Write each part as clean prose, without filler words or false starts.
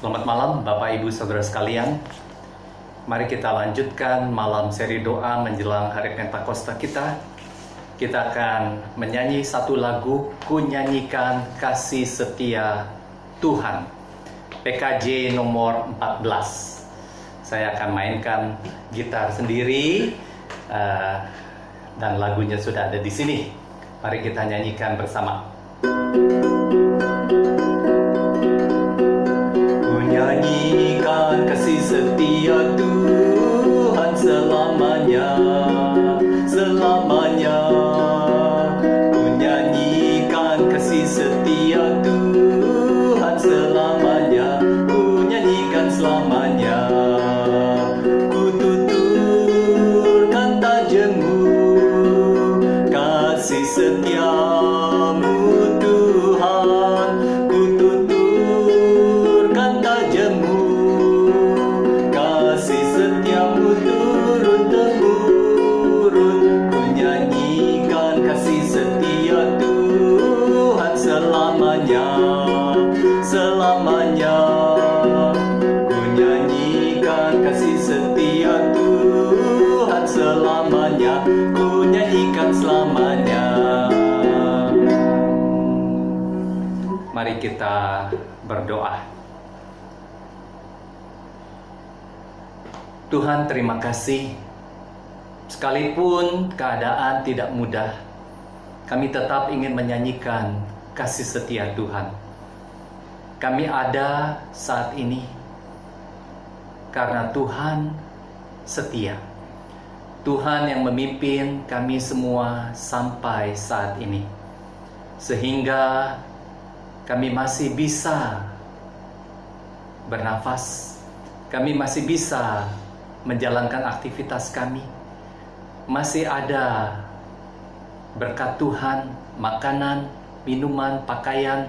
Selamat malam Bapak Ibu Saudara sekalian. Mari kita lanjutkan malam seri doa menjelang hari Pentakosta kita. Kita akan menyanyi satu lagu, Ku Nyanyikan Kasih Setia Tuhan, PKJ nomor 14. Saya akan mainkan gitar sendiri dan lagunya sudah ada di sini. Mari kita nyanyikan bersama. Nyanyikan kasih setia Tuhan selamanya, selamanya. Ku nyanyikan kasih setia Tuhan selamanya, ku nyanyikan selamanya. Ku tuturkan tajammu, kasih setiamu Tuhan. Ku tuturkan tajammu, kasih setiamu turun-temurun. Ku nyanyikan kasih setia Tuhan selamanya, selamanya. Ku nyanyikan kasih setia Tuhan selamanya, ku nyanyikan selamanya. Mari kita berdoa. Tuhan, terima kasih. Sekalipun keadaan tidak mudah, kami tetap ingin menyanyikan kasih setia Tuhan. Kami ada saat ini karena Tuhan setia. Tuhan yang memimpin kami semua sampai saat ini, sehingga kami masih bisa bernafas, kami masih bisa menjalankan aktivitas kami, masih ada berkat Tuhan, makanan, minuman, pakaian,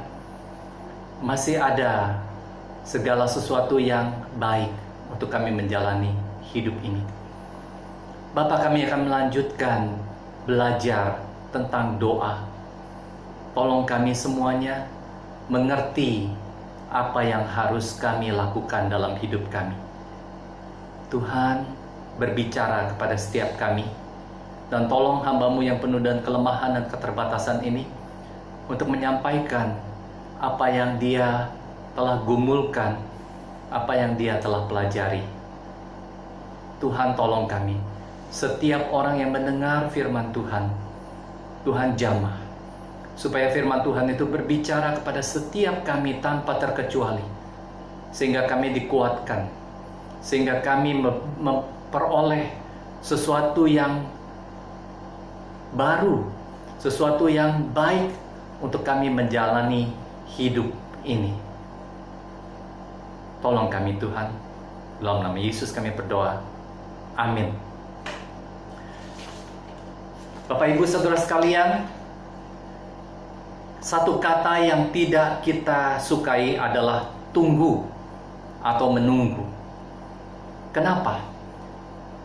masih ada segala sesuatu yang baik untuk kami menjalani hidup ini. Bapa, kami akan melanjutkan belajar tentang doa. Tolong kami semuanya mengerti apa yang harus kami lakukan dalam hidup kami. Tuhan, berbicara kepada setiap kami, dan tolong hamba-Mu yang penuh dengan kelemahan dan keterbatasan ini untuk menyampaikan apa yang dia telah gumulkan, apa yang dia telah pelajari. Tuhan, tolong kami, setiap orang yang mendengar firman Tuhan, Tuhan jamah, supaya firman Tuhan itu berbicara kepada setiap kami tanpa terkecuali, sehingga kami dikuatkan, sehingga kami memperoleh sesuatu yang baru, sesuatu yang baik untuk kami menjalani hidup ini. Tolong kami Tuhan, dalam nama Yesus kami berdoa, amin. Bapak Ibu Saudara sekalian, satu kata yang tidak kita sukai adalah tunggu atau menunggu. Kenapa?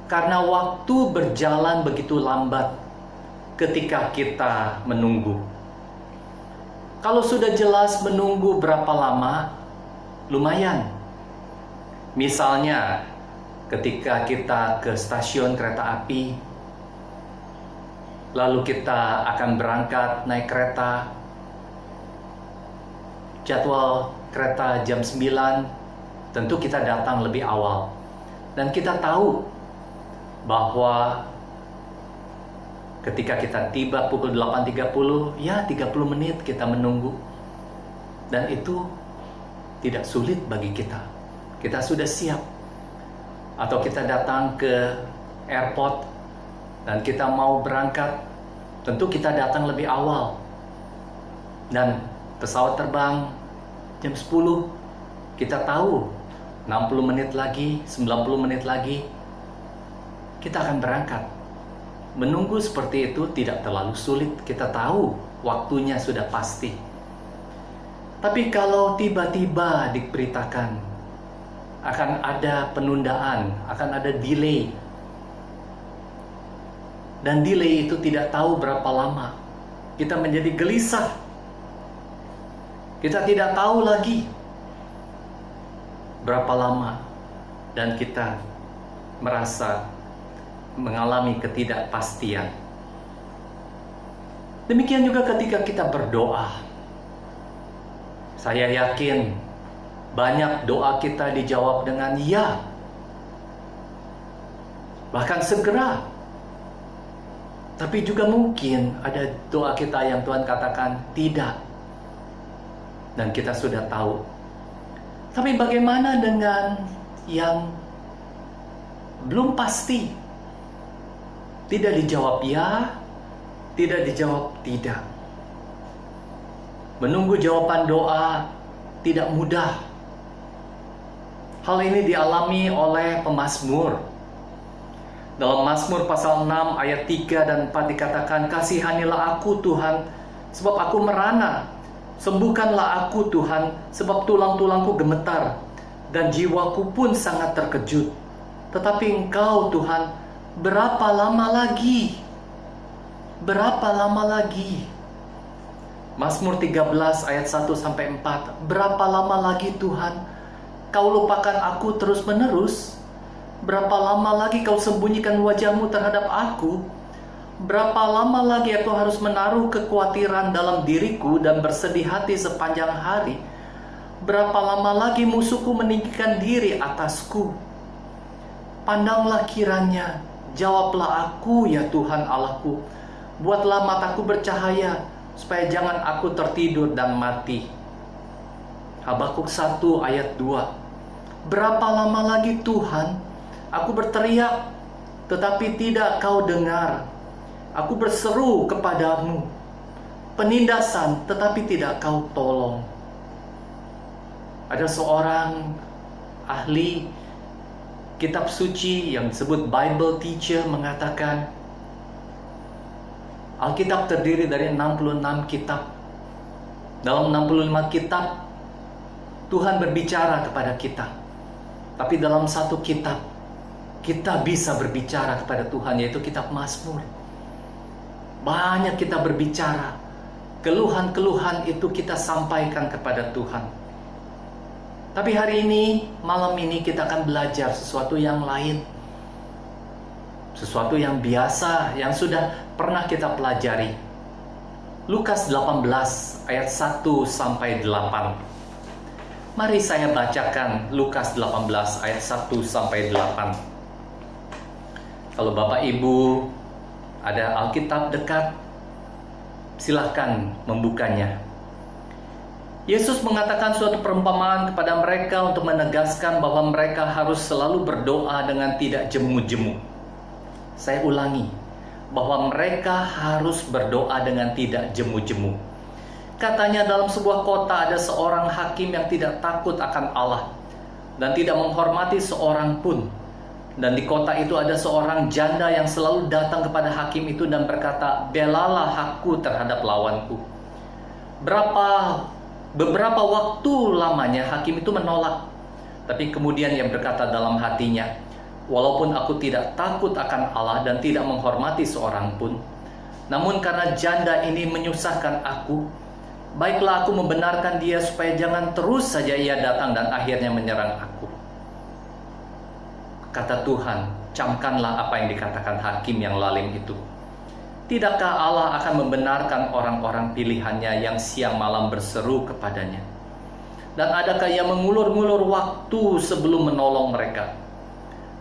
Karena waktu berjalan begitu lambat ketika kita menunggu. Kalau sudah jelas menunggu berapa lama, lumayan. Misalnya, ketika kita ke stasiun kereta api, lalu kita akan berangkat naik kereta, jadwal kereta jam 9, tentu kita datang lebih awal. Dan kita tahu bahwa ketika kita tiba pukul 8.30, ya 30 menit kita menunggu. Dan itu tidak sulit bagi kita. Kita sudah siap. Atau kita datang ke airport dan kita mau berangkat, tentu kita datang lebih awal. Dan pesawat terbang jam 10, kita tahu 60 menit lagi, 90 menit lagi, kita akan berangkat. Menunggu seperti itu tidak terlalu sulit, kita tahu waktunya sudah pasti. Tapi kalau tiba-tiba diberitakan akan ada penundaan, akan ada delay, dan delay itu tidak tahu berapa lama, kita menjadi gelisah. Kita tidak tahu lagi berapa lama dan kita merasa mengalami ketidakpastian. Demikian juga ketika kita berdoa. Saya yakin banyak doa kita dijawab dengan ya, bahkan segera. Tapi juga mungkin ada doa kita yang Tuhan katakan tidak, dan kita sudah tahu. Tapi bagaimana dengan yang belum pasti? Tidak dijawab ya, tidak dijawab tidak. Menunggu jawaban doa tidak mudah. Hal ini dialami oleh pemazmur. Dalam Mazmur pasal 6 ayat 3 dan 4 dikatakan, "Kasihanilah aku Tuhan, sebab aku merana. Sembuhkanlah aku Tuhan, sebab tulang-tulangku gemetar, dan jiwaku pun sangat terkejut. Tetapi Engkau Tuhan, berapa lama lagi? Berapa lama lagi?" Mazmur 13 ayat 1 sampai 4. "Berapa lama lagi Tuhan? Kau lupakan aku terus-menerus? Berapa lama lagi kau sembunyikan wajahmu terhadap aku? Berapa lama lagi aku harus menaruh kekhawatiran dalam diriku dan bersedih hati sepanjang hari? Berapa lama lagi musuhku meninggikan diri atasku? Pandanglah kiranya, jawablah aku ya Tuhan Allahku. Buatlah mataku bercahaya, supaya jangan aku tertidur dan mati." Habakuk 1 ayat 2. "Berapa lama lagi Tuhan? Aku berteriak, tetapi tidak kau dengar. Aku berseru kepadamu, penindasan, tetapi tidak kau tolong." Ada seorang ahli kitab suci yang disebut Bible teacher mengatakan, Alkitab terdiri dari 66 kitab. Dalam 65 kitab, Tuhan berbicara kepada kita. Tapi dalam satu kitab, kita bisa berbicara kepada Tuhan, yaitu kitab Mazmur. Banyak kita berbicara. Keluhan-keluhan itu kita sampaikan kepada Tuhan. Tapi hari ini, malam ini kita akan belajar sesuatu yang lain. Sesuatu yang biasa, yang sudah pernah kita pelajari. Lukas 18 ayat 1 sampai 8. Mari saya bacakan Lukas 18 ayat 1 sampai 8. Kalau Bapak Ibu ada Alkitab dekat, silahkan membukanya. Yesus mengatakan suatu perumpamaan kepada mereka untuk menegaskan bahwa mereka harus selalu berdoa dengan tidak jemu-jemu. Saya ulangi, bahwa mereka harus berdoa dengan tidak jemu-jemu. Katanya dalam sebuah kota ada seorang hakim yang tidak takut akan Allah dan tidak menghormati seorang pun. Dan di kota itu ada seorang janda yang selalu datang kepada hakim itu dan berkata, "Belalah hakku terhadap lawanku." Beberapa waktu lamanya hakim itu menolak. Tapi kemudian ia berkata dalam hatinya, "Walaupun aku tidak takut akan Allah dan tidak menghormati seorang pun, namun karena janda ini menyusahkan aku, baiklah aku membenarkan dia supaya jangan terus saja ia datang dan akhirnya menyerang aku." Kata Tuhan, "Camkanlah apa yang dikatakan hakim yang lalim itu. Tidakkah Allah akan membenarkan orang-orang pilihannya yang siang malam berseru kepadanya? Dan adakah ia mengulur-ngulur waktu sebelum menolong mereka?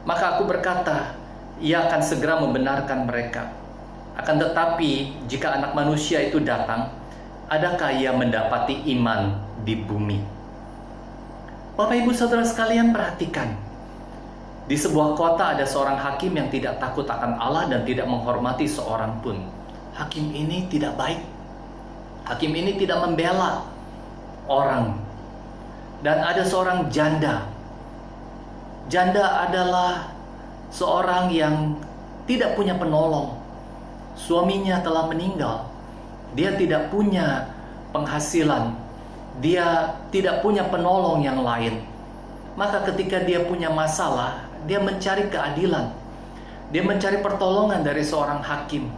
Maka aku berkata, ia akan segera membenarkan mereka. Akan tetapi, jika anak manusia itu datang, adakah ia mendapati iman di bumi?" Bapak Ibu Saudara sekalian, perhatikan. Di sebuah kota ada seorang hakim yang tidak takut akan Allah dan tidak menghormati seorang pun. Hakim ini tidak baik. Hakim ini tidak membela orang. Dan ada seorang janda. Janda adalah seorang yang tidak punya penolong. Suaminya telah meninggal. Dia tidak punya penghasilan. Dia tidak punya penolong yang lain. Maka ketika dia punya masalah, dia mencari keadilan. Dia mencari pertolongan dari seorang hakim.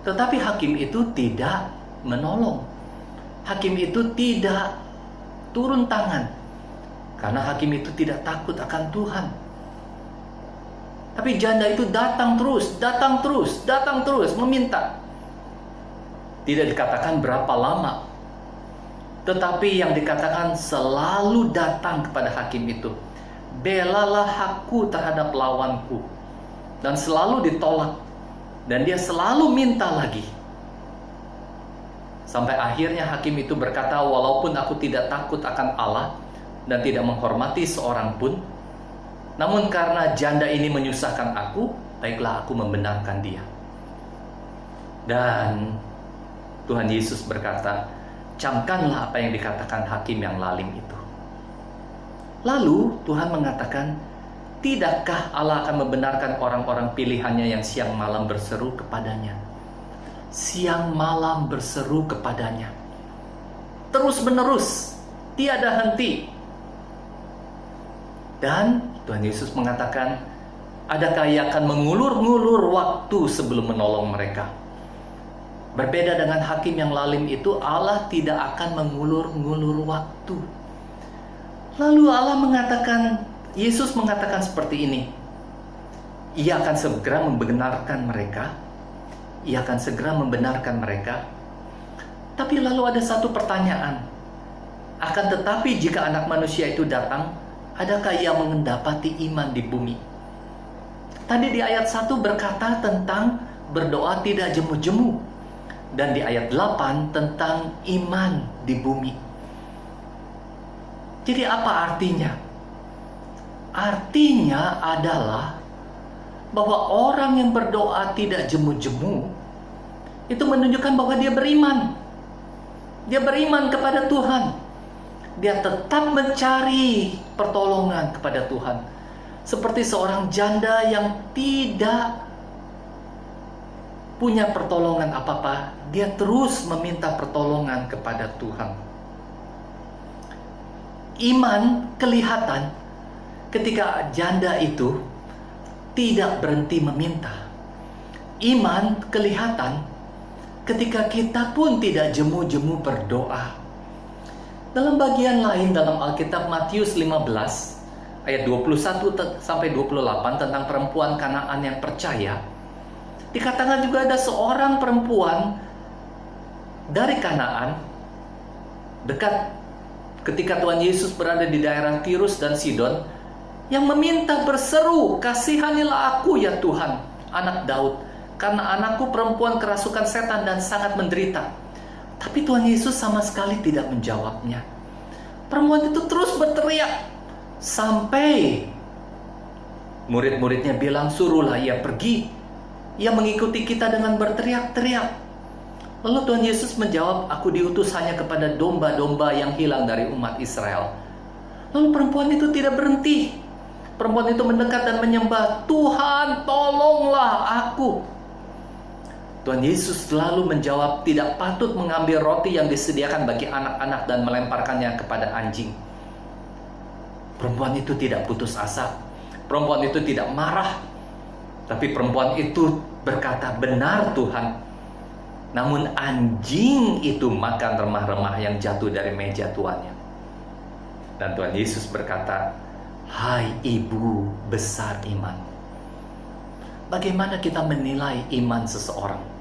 Tetapi hakim itu tidak menolong. Hakim itu tidak turun tangan. Karena hakim itu tidak takut akan Tuhan. Tapi janda itu datang terus meminta. Tidak dikatakan berapa lama, tetapi yang dikatakan selalu datang kepada hakim itu. Belalah hakku terhadap lawanku. Dan selalu ditolak. Dan dia selalu minta lagi. Sampai akhirnya hakim itu berkata, walaupun aku tidak takut akan Allah dan tidak menghormati seorang pun, namun karena janda ini menyusahkan aku, baiklah aku membenarkan dia. Dan Tuhan Yesus berkata, camkanlah apa yang dikatakan hakim yang lalim itu. Lalu Tuhan mengatakan, tidakkah Allah akan membenarkan orang-orang pilihannya yang siang malam berseru kepadanya? Siang malam berseru kepadanya. Terus menerus, tiada henti. Dan Tuhan Yesus mengatakan, adakah ia akan mengulur-ngulur waktu sebelum menolong mereka? Berbeda dengan hakim yang lalim itu, Allah tidak akan mengulur-ngulur waktu. Lalu Allah mengatakan, Yesus mengatakan seperti ini, ia akan segera membenarkan mereka. Ia akan segera membenarkan mereka. Tapi lalu ada satu pertanyaan. Akan tetapi jika anak manusia itu datang, adakah ia mendapati iman di bumi? Tadi di ayat 1 berkata tentang berdoa tidak jemu-jemu. Dan di ayat 8 tentang iman di bumi. Jadi apa artinya? Artinya adalah bahwa orang yang berdoa tidak jemu-jemu itu menunjukkan bahwa dia beriman. Dia beriman kepada Tuhan. Dia tetap mencari pertolongan kepada Tuhan. Seperti seorang janda yang tidak punya pertolongan apa-apa, dia terus meminta pertolongan kepada Tuhan. Iman kelihatan ketika janda itu tidak berhenti meminta. Iman kelihatan ketika kita pun tidak jemu-jemu berdoa. Dalam bagian lain dalam Alkitab Matius 15 ayat 21 sampai 28 tentang perempuan Kanaan yang percaya, dikatakan juga ada seorang perempuan dari Kanaan dekat ketika Tuhan Yesus berada di daerah Tirus dan Sidon yang meminta berseru, kasihanilah aku ya Tuhan, anak Daud, karena anakku perempuan kerasukan setan dan sangat menderita. Tapi Tuhan Yesus sama sekali tidak menjawabnya. Perempuan itu terus berteriak sampai murid-muridnya bilang, suruhlah ia pergi. Ia mengikuti kita dengan berteriak-teriak. Lalu Tuhan Yesus menjawab, aku diutus hanya kepada domba-domba yang hilang dari umat Israel. Lalu perempuan itu tidak berhenti. Perempuan itu mendekat dan menyembah, Tuhan tolonglah aku. Tuhan Yesus selalu menjawab, tidak patut mengambil roti yang disediakan bagi anak-anak dan melemparkannya kepada anjing. Perempuan itu tidak putus asa. Perempuan itu tidak marah. Tapi perempuan itu berkata, benar Tuhan. Namun anjing itu makan remah-remah yang jatuh dari meja tuannya. Dan Tuhan Yesus berkata, hai ibu besar iman. Bagaimana kita menilai iman seseorang?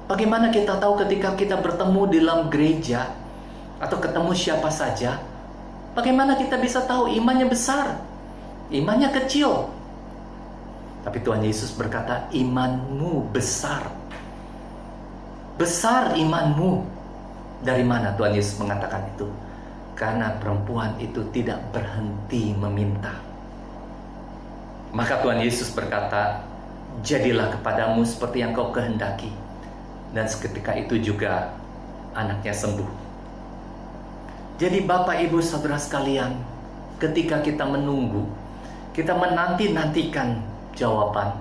Bagaimana kita tahu ketika kita bertemu di dalam gereja atau ketemu siapa saja, bagaimana kita bisa tahu imannya besar, imannya kecil? Tapi Tuhan Yesus berkata, imanmu besar. Besar imanmu. Dari mana Tuhan Yesus mengatakan itu? Karena perempuan itu tidak berhenti meminta. Maka Tuhan Yesus berkata, jadilah kepadamu seperti yang kau kehendaki. Dan seketika itu juga anaknya sembuh. Jadi Bapak Ibu Saudara sekalian, ketika kita menunggu, kita menanti-nantikan jawaban.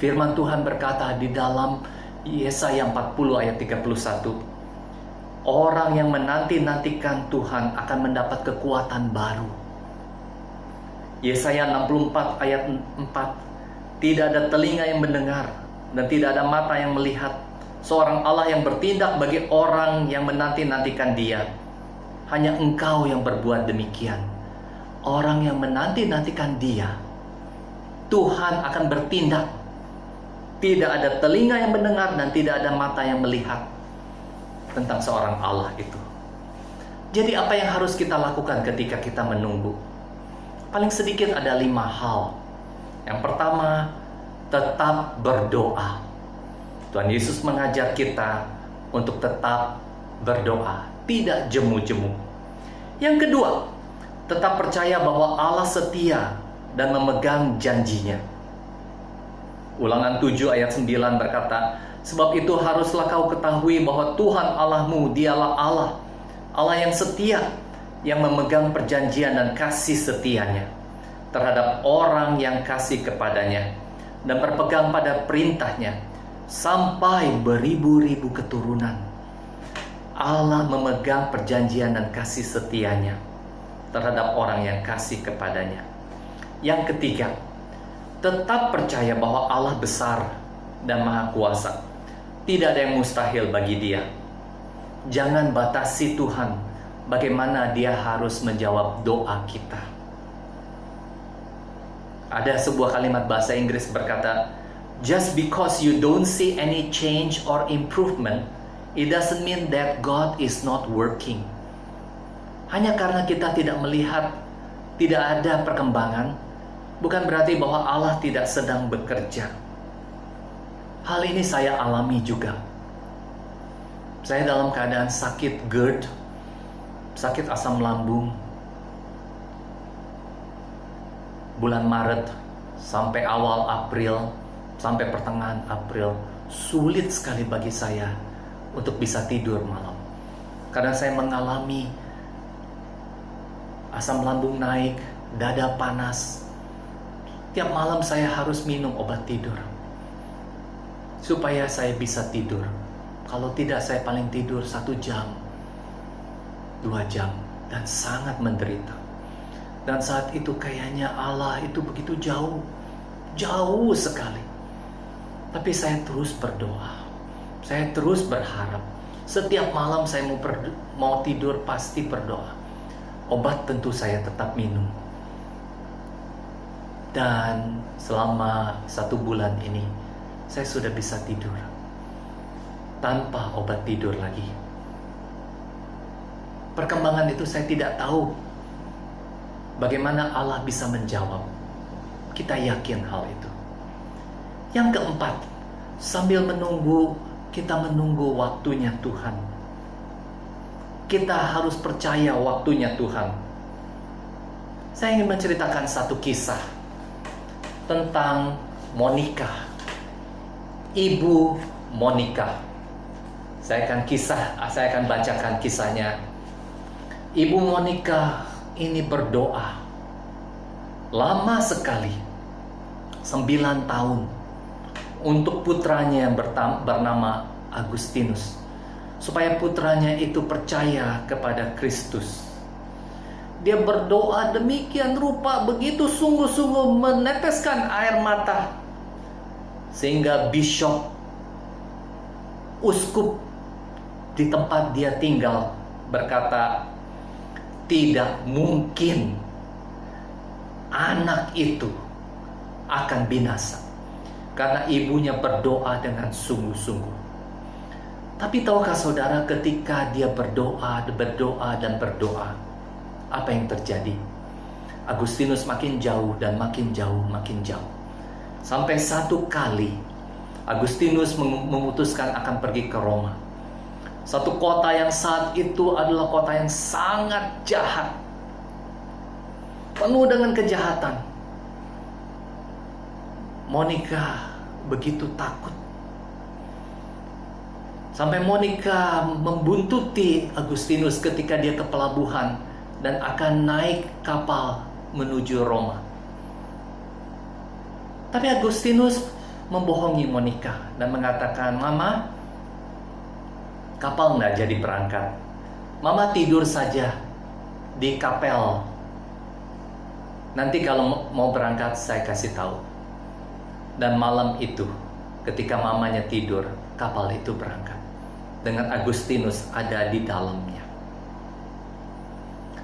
Firman Tuhan berkata di dalam Yesaya 40 ayat 31, orang yang menanti-nantikan Tuhan akan mendapat kekuatan baru. Yesaya 64 ayat 4, tidak ada telinga yang mendengar dan tidak ada mata yang melihat seorang Allah yang bertindak bagi orang yang menanti-nantikan Dia. hanya Engkau yang berbuat demikian. Orang yang menanti-nantikan Dia, Tuhan akan bertindak. Tidak ada telinga yang mendengar dan tidak ada mata yang melihat tentang seorang Allah itu. Jadi apa yang harus kita lakukan ketika kita menunggu? Paling sedikit ada 5 hal. Yang pertama, tetap berdoa. Tuhan Yesus mengajar kita untuk tetap berdoa, tidak jemu-jemu. Yang kedua, tetap percaya bahwa Allah setia dan memegang janjinya. Ulangan 7 ayat 9 berkata, sebab itu haruslah kau ketahui bahwa Tuhan Allahmu dialah Allah, Allah yang setia, yang memegang perjanjian dan kasih setianya terhadap orang yang kasih kepadanya dan berpegang pada perintahnya sampai beribu-ribu keturunan. Allah memegang perjanjian dan kasih setianya terhadap orang yang kasih kepadanya. Yang ketiga, tetap percaya bahwa Allah besar dan maha kuasa. Tidak ada yang mustahil bagi Dia. Jangan batasi Tuhan bagaimana Dia harus menjawab doa kita. Ada sebuah kalimat bahasa Inggris berkata, just because you don't see any change or improvement, it doesn't mean that God is not working. Hanya karena kita tidak melihat, tidak ada perkembangan, bukan berarti bahwa Allah tidak sedang bekerja. Hal ini saya alami juga. Saya dalam keadaan sakit GERD, sakit asam lambung, bulan Maret sampai awal April, sampai pertengahan April, sulit sekali bagi saya untuk bisa tidur malam. Karena saya mengalami asam lambung naik, dada panas. Tiap malam saya harus minum obat tidur supaya saya bisa tidur. Kalau tidak, saya paling tidur 1 jam, 2 jam, dan sangat menderita. Dan saat itu kayaknya Allah itu begitu jauh, jauh sekali. Tapi saya terus berdoa, saya terus berharap. Setiap malam saya mau tidur pasti berdoa. Obat tentu saya tetap minum. Dan selama 1 bulan ini saya sudah bisa tidur tanpa obat tidur lagi. Perkembangan itu saya tidak tahu bagaimana Allah bisa menjawab. Kita yakin hal itu. Yang keempat, sambil menunggu, kita menunggu waktunya Tuhan. Kita harus percaya waktunya Tuhan. Saya ingin menceritakan satu kisah tentang Monica, Ibu Monica. Saya akan bacakan kisahnya. Ibu Monica ini berdoa lama sekali, 9 tahun, untuk putranya yang bernama Agustinus, supaya putranya itu percaya kepada Kristus. Dia berdoa demikian rupa, begitu sungguh-sungguh, meneteskan air mata, sehingga bishop, uskup di tempat dia tinggal berkata, tidak mungkin anak itu akan binasa, karena ibunya berdoa dengan sungguh-sungguh. Tapi tahukah saudara, ketika dia berdoa, apa yang terjadi? Agustinus makin jauh dan makin jauh, makin jauh. Sampai satu kali Agustinus memutuskan akan pergi ke Roma. Satu kota yang saat itu adalah kota yang sangat jahat, penuh dengan kejahatan. Monica begitu takut, sampai Monica membuntuti Agustinus ketika dia ke pelabuhan dan akan naik kapal menuju Roma. Tapi Agustinus membohongi Monica dan mengatakan, Mama, kapal nggak jadi berangkat. Mama tidur saja di kapel. Nanti kalau mau berangkat saya kasih tahu. Dan malam itu, ketika mamanya tidur, kapal itu berangkat dengan Agustinus ada di dalamnya.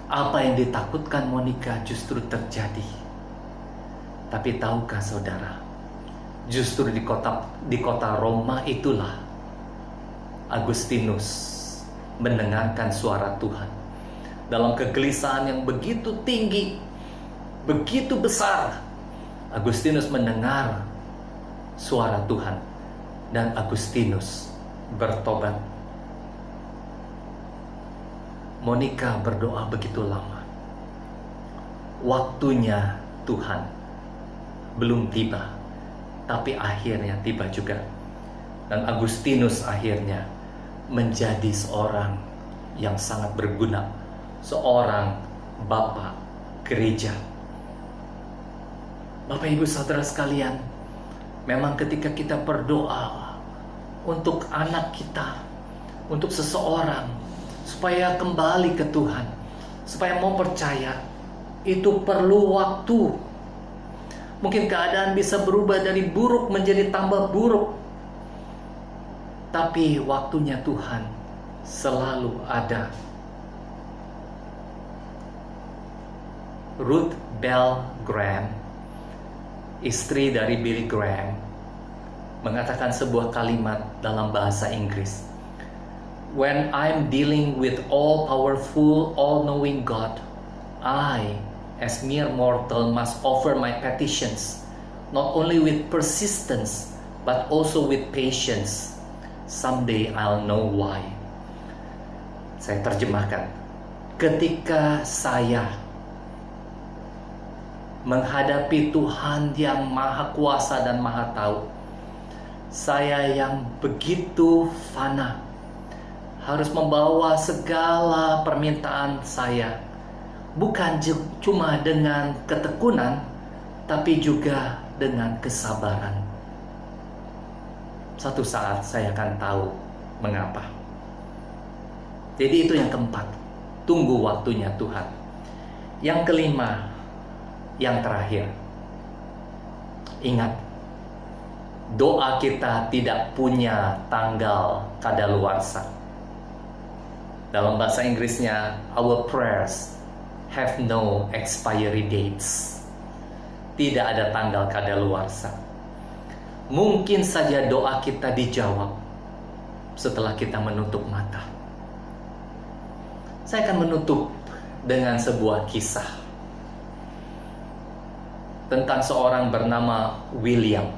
Apa yang ditakutkan Monica justru terjadi. Tapi tahukah saudara, justru di kota Roma itulah Agustinus mendengarkan suara Tuhan. Dalam kegelisahan yang begitu tinggi, begitu besar, Agustinus mendengar suara Tuhan. Dan Agustinus bertobat. Monica berdoa begitu lama. Waktunya Tuhan belum tiba, tapi akhirnya tiba juga. Dan Agustinus akhirnya menjadi seorang yang sangat berguna, seorang bapak gereja. Bapak Ibu Saudara sekalian, memang ketika kita berdoa untuk anak kita, untuk seseorang, supaya kembali ke Tuhan, supaya mau percaya, itu perlu waktu. Mungkin keadaan bisa berubah dari buruk menjadi tambah buruk, tapi waktunya Tuhan selalu ada. Ruth Bell Graham, istri dari Billy Graham, mengatakan sebuah kalimat dalam bahasa Inggris. When I'm dealing with all-powerful, all-knowing God, I, as mere mortal, must offer my petitions, not only with persistence, but also with patience. Someday I'll know why. Saya terjemahkan. Ketika saya menghadapi Tuhan yang Maha Kuasa dan Maha Tahu, saya yang begitu fana, harus membawa segala permintaan saya, bukan cuma dengan ketekunan, tapi juga dengan kesabaran. Satu saat saya akan tahu mengapa. Jadi itu yang keempat, tunggu waktunya Tuhan. Yang kelima, yang terakhir, ingat, doa kita tidak punya tanggal kadaluarsa. Dalam bahasa Inggrisnya, our prayers have no expiry dates. Tidak ada tanggal kadaluarsa. Mungkin saja doa kita dijawab setelah kita menutup mata. Saya akan menutup dengan sebuah kisah tentang seorang bernama William.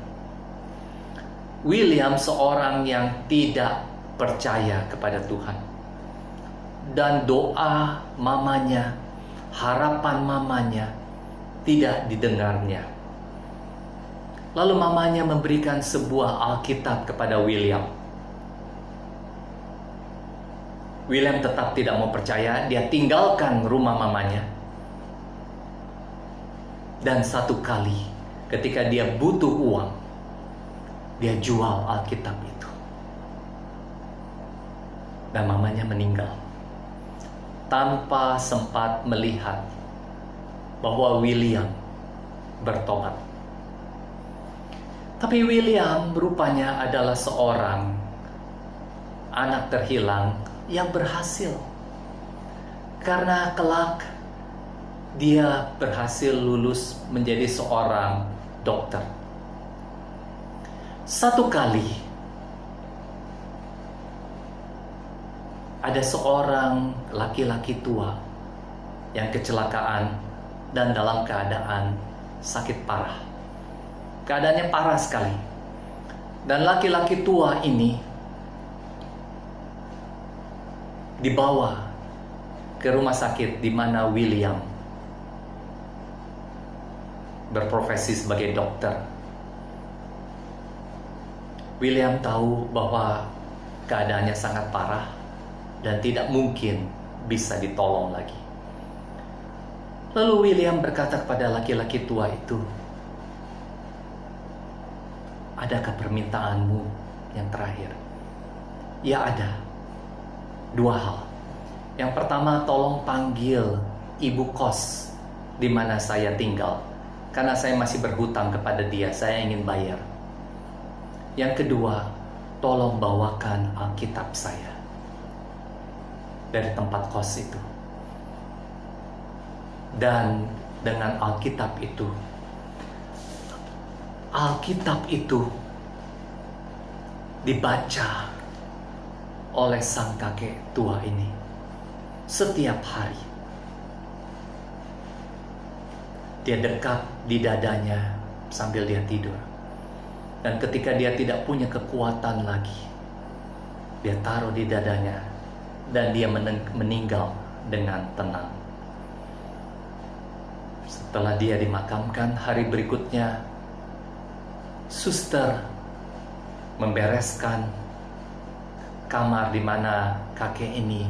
William seorang yang tidak percaya kepada Tuhan. Dan doa mamanya, harapan mamanya tidak didengarnya. Lalu mamanya memberikan sebuah Alkitab kepada William. William tetap tidak mau percaya, dia tinggalkan rumah mamanya. Dan satu kali ketika dia butuh uang, dia jual Alkitab itu. Dan mamanya meninggal tanpa sempat melihat bahwa William bertobat. Tapi William rupanya adalah seorang anak terhilang yang berhasil. Karena kelak dia berhasil lulus menjadi seorang dokter. Satu kali ada seorang laki-laki tua yang kecelakaan dan dalam keadaan sakit parah. Keadaannya parah sekali. Dan laki-laki tua ini dibawa ke rumah sakit di mana William berprofesi sebagai dokter. William tahu bahwa keadaannya sangat parah dan tidak mungkin bisa ditolong lagi. Lalu William berkata kepada laki-laki tua itu, "Adakah permintaanmu yang terakhir?" Ya ada. Dua hal. Yang pertama, tolong panggil ibu kos di mana saya tinggal. Karena saya masih berhutang kepada dia, saya ingin bayar. Yang kedua, tolong bawakan Alkitab saya dari tempat kos itu. Dan dengan Alkitab itu dibaca oleh sang kakek tua ini setiap hari. Dia dekat di dadanya sambil dia tidur. Dan ketika dia tidak punya kekuatan lagi, dia taruh di dadanya dan dia meninggal dengan tenang. Setelah dia dimakamkan, hari berikutnya suster membereskan kamar di mana kakek ini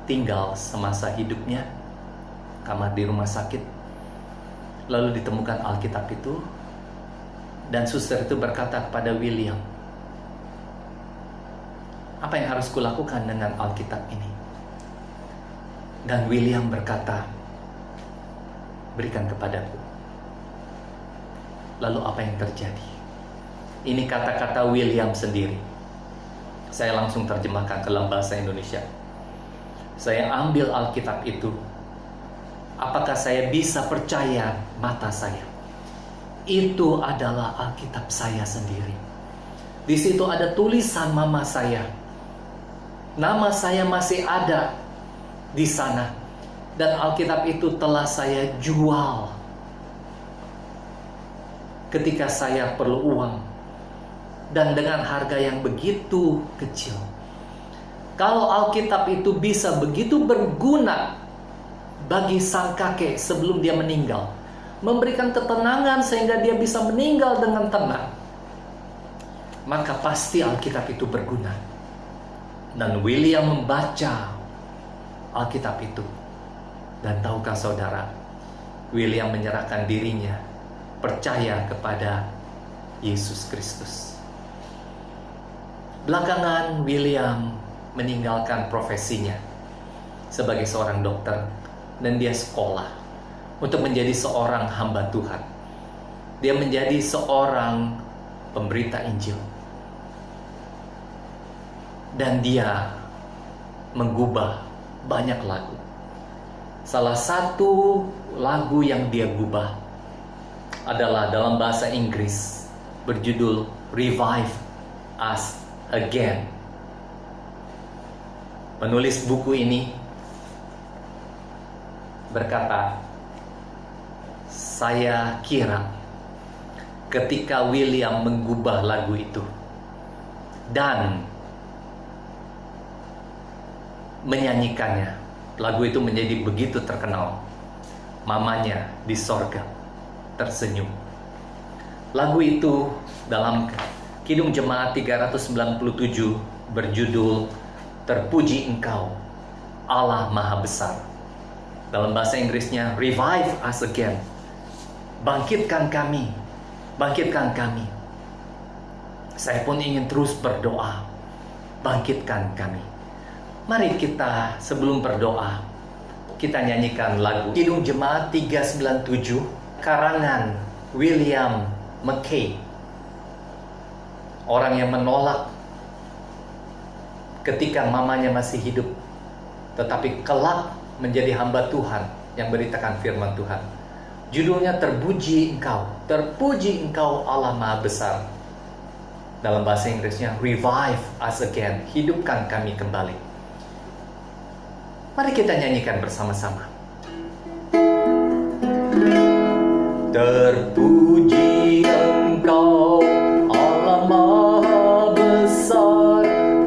tinggal semasa hidupnya, kamar di rumah sakit. Lalu ditemukan Alkitab itu, dan suster itu berkata kepada William, "Apa yang harus kulakukan dengan Alkitab ini?" Dan William berkata, "Berikan kepadaku." Lalu apa yang terjadi? Ini kata-kata William sendiri. Saya langsung terjemahkan ke dalam bahasa Indonesia. Saya ambil Alkitab itu. Apakah saya bisa percaya mata saya? Itu adalah Alkitab saya sendiri. Di situ ada tulisan mama saya. Nama saya masih ada di sana. Dan Alkitab itu telah saya jual ketika saya perlu uang. Dan dengan harga yang begitu kecil. Kalau Alkitab itu bisa begitu berguna bagi sang kakek sebelum dia meninggal, memberikan ketenangan sehingga dia bisa meninggal dengan tenang, maka pasti Alkitab itu berguna. Dan William membaca Alkitab itu. Dan tahukah saudara, William menyerahkan dirinya, percaya kepada Yesus Kristus. Belakangan William meninggalkan profesinya sebagai seorang dokter, dan dia sekolah untuk menjadi seorang hamba Tuhan. Dia menjadi seorang pemberita Injil. Dan dia menggubah banyak lagu. Salah satu lagu yang dia gubah adalah dalam bahasa Inggris, berjudul Revive Us Again. Penulis buku ini berkata, "Saya kira ketika William menggubah lagu itu dan menyanyikannya, lagu itu menjadi begitu terkenal, mamanya di sorga tersenyum." Lagu itu dalam Kidung Jemaat 397 berjudul "Terpuji Engkau, Allah Maha Besar." Dalam bahasa Inggrisnya, Revive Us Again. Bangkitkan kami, bangkitkan kami. Saya pun ingin terus berdoa, bangkitkan kami. Mari kita sebelum berdoa, kita nyanyikan lagu Kidung Jemaat 397, karangan William McKay. Orang yang menolak ketika mamanya masih hidup, tetapi kelak menjadi hamba Tuhan yang beritakan firman Tuhan. Judulnya Terpuji Engkau Allah Maha Besar. Dalam bahasa Inggrisnya Revive Us Again, hidupkan kami kembali. Mari kita nyanyikan bersama-sama. Terpuji Engkau Allah Maha Besar,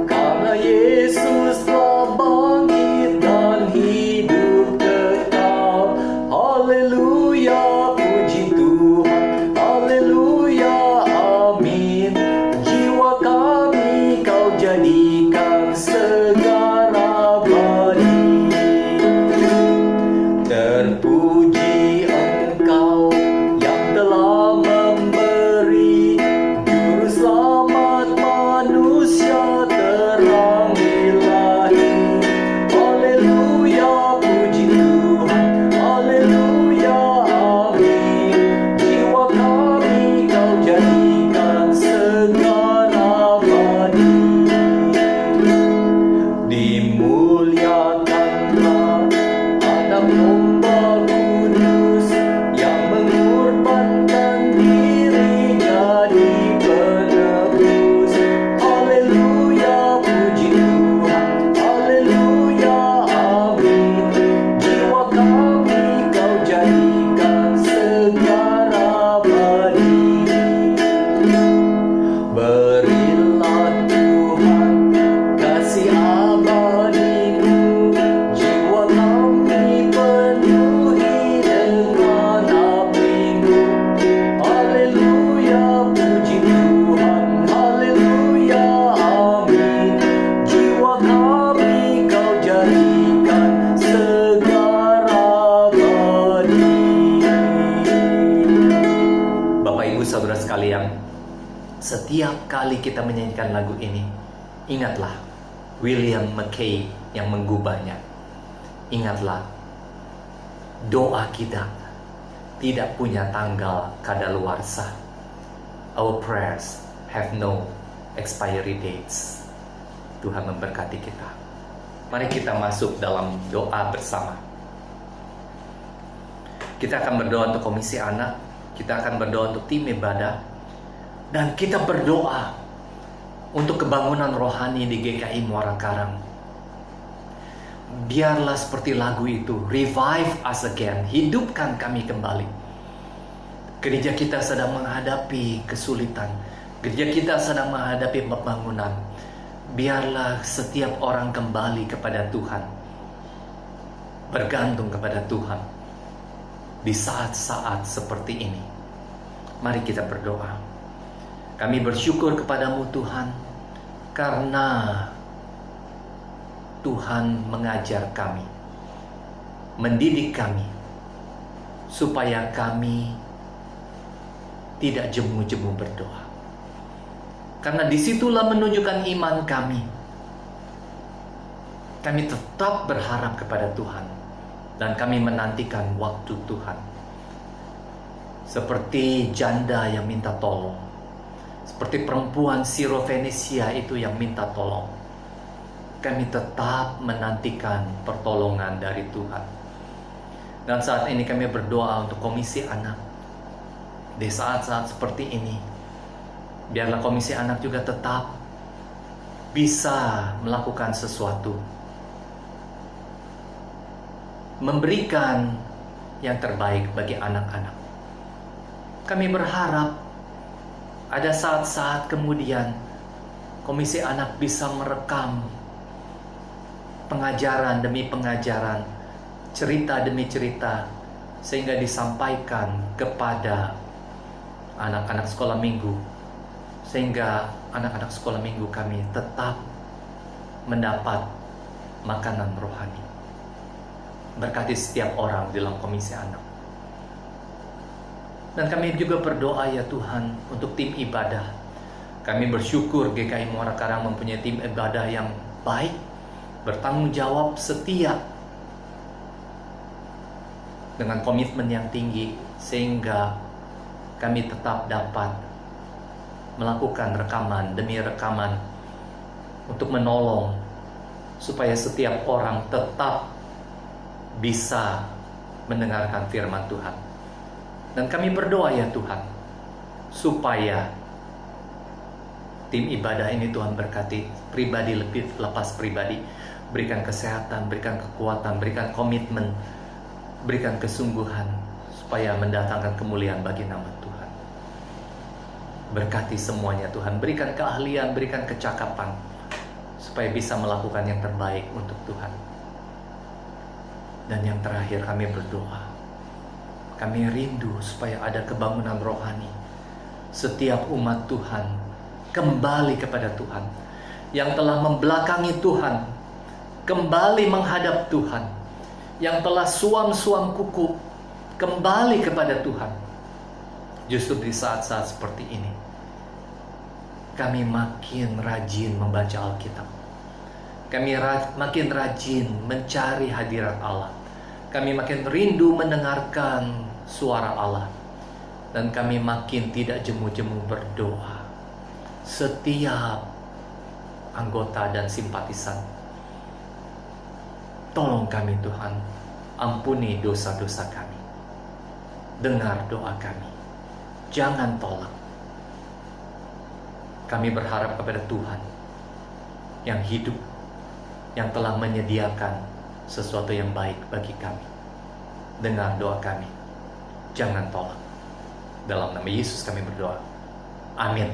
karena Yesus telah bangkit dan hidup kekal. Haleluya, puji Tuhan, haleluya, amin. Jiwa kami Kau jadikan segar abadi. Terpuji Engkau yang telah memberi Juru Selamat manusia terang ilahi. Haleluya, puji Tuhan, haleluya, amin. Jiwa kami Kau jadikan segar abadi. setiap kali kita menyanyikan lagu ini, ingatlah William McKay yang menggubahnya. Ingatlah, doa kita tidak punya tanggal kadaluarsa. Our prayers have no expiry dates. Tuhan memberkati kita. Mari kita masuk dalam doa bersama. Kita akan berdoa untuk komisi anak, kita akan berdoa untuk tim ibadah, dan kita berdoa untuk kebangunan rohani di GKI Muara Karang. Biarlah seperti lagu itu, revive us again, hidupkan kami kembali. Gereja kita sedang menghadapi kesulitan, gereja kita sedang menghadapi pembangunan. Biarlah setiap orang kembali kepada Tuhan, bergantung kepada Tuhan di saat-saat seperti ini. Mari kita berdoa. Kami bersyukur kepadamu Tuhan, karena Tuhan mengajar kami, mendidik kami, supaya kami tidak jemu-jemu berdoa. Karena disitulah menunjukkan iman kami. Kami tetap berharap kepada Tuhan, dan kami menantikan waktu Tuhan. Seperti janda yang minta tolong, seperti perempuan Sirofenisia itu yang minta tolong. Kami tetap menantikan pertolongan dari Tuhan. Dan saat ini kami berdoa untuk komisi anak. Di saat-saat seperti ini, biarlah komisi anak juga tetap bisa melakukan sesuatu, memberikan yang terbaik bagi anak-anak. Kami berharap ada saat-saat kemudian komisi anak bisa merekam pengajaran demi pengajaran, cerita demi cerita, sehingga disampaikan kepada anak-anak sekolah minggu, sehingga anak-anak sekolah minggu kami tetap mendapat makanan rohani. Berkati setiap orang di dalam komisi anak. Dan kami juga berdoa ya Tuhan untuk tim ibadah. Kami bersyukur GKI Muara Karang mempunyai tim ibadah yang baik, bertanggung jawab, setia, dengan komitmen yang tinggi, sehingga kami tetap dapat melakukan rekaman demi rekaman untuk menolong supaya setiap orang tetap bisa mendengarkan firman Tuhan. Dan kami berdoa ya Tuhan, supaya tim ibadah ini Tuhan berkati, pribadi lepas pribadi, berikan kesehatan, berikan kekuatan, berikan komitmen, berikan kesungguhan, supaya mendatangkan kemuliaan bagi nama Tuhan. Berkati semuanya Tuhan, berikan keahlian, berikan kecakapan, supaya bisa melakukan yang terbaik untuk Tuhan. Dan yang terakhir kami berdoa, kami rindu supaya ada kebangunan rohani. Setiap umat Tuhan kembali kepada Tuhan, yang telah membelakangi Tuhan kembali menghadap Tuhan, yang telah suam-suam kuku kembali kepada Tuhan. Justru di saat-saat seperti ini, kami makin rajin membaca Alkitab. Kami makin rajin mencari hadirat Allah. Kami makin rindu mendengarkan suara Allah. Dan kami makin tidak jemu-jemu berdoa. Setiap anggota dan simpatisan, tolong kami Tuhan, ampuni dosa-dosa kami. Dengar doa kami, jangan tolak. Kami berharap kepada Tuhan yang hidup, yang telah menyediakan sesuatu yang baik bagi kami. Dengar doa kami, jangan tolak. Dalam nama Yesus kami berdoa. Amin.